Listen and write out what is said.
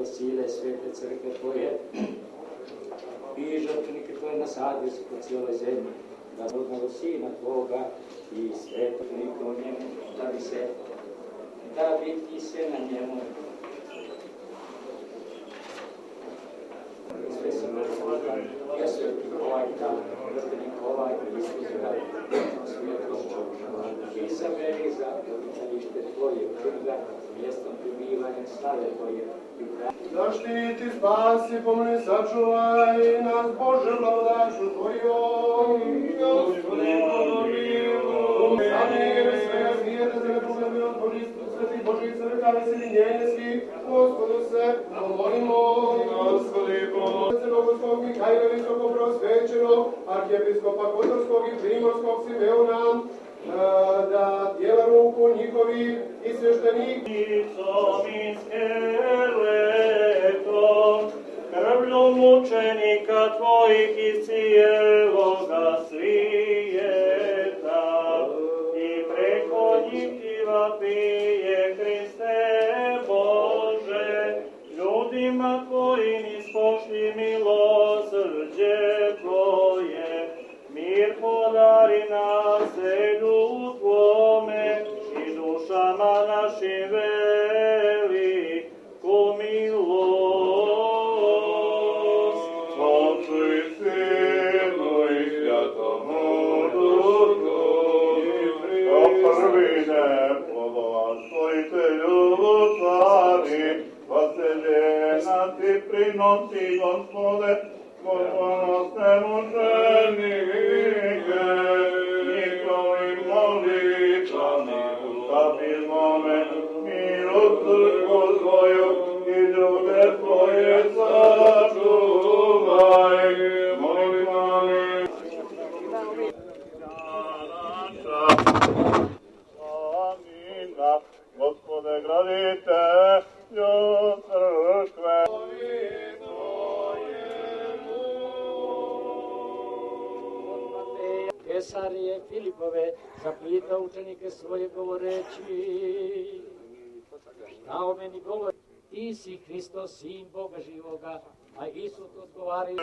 Sile svete crkve Tvoje i žrtvenike Tvoje nasadio si po cijeloj zemlji, da rodnog Sina Tvoga i svetog niko u njemu, da biti se na njemu. Sve se vrlo ja sveti ovaj dan, žrtvenik ovaj Isusova, svjetlošću, i za mene za obitalište Tvoje, čuda, mjestom pribivanja slave Tvoje. Zaštiti, spasi, pomni, sačuvaj nas, Bože, blagodaću Tvojom. Gospodi, pomomiluj. Zamir svega svijeta, za nepogledni otpor Istu, sveti Božih crkva, veselinjenje svih, Gospodu se pomolimo. Gospodi, pomomiluj. Bogoslovog Mihajla, visoko prosvećenog, arhijepiskopa Kotorskog i Primorskog Simeona, da djela ruku njihovi i svešteniki. Krvlju mučenika Tvojih iz cijeloga svijeta i preko njih Ti vapije, Hriste Bože, ljudima Tvojim ispošli milosrđe Tvoje, mir podari naselju Tvome i dušama našim veliku milost. Ti prinosi, Gospode, ponosne mučenike, njihovim molitvama, ustapizmome, miru crkvu Tvoju i ljude Tvoje sačuvaj, molitvami. Amina, Gospode, gradite crkve. Kesarije Filipove zapita učenike svoje govoreći: šta o meni govori? Ti si Hristos, Sin Boga živoga. A Isus odgovaraju: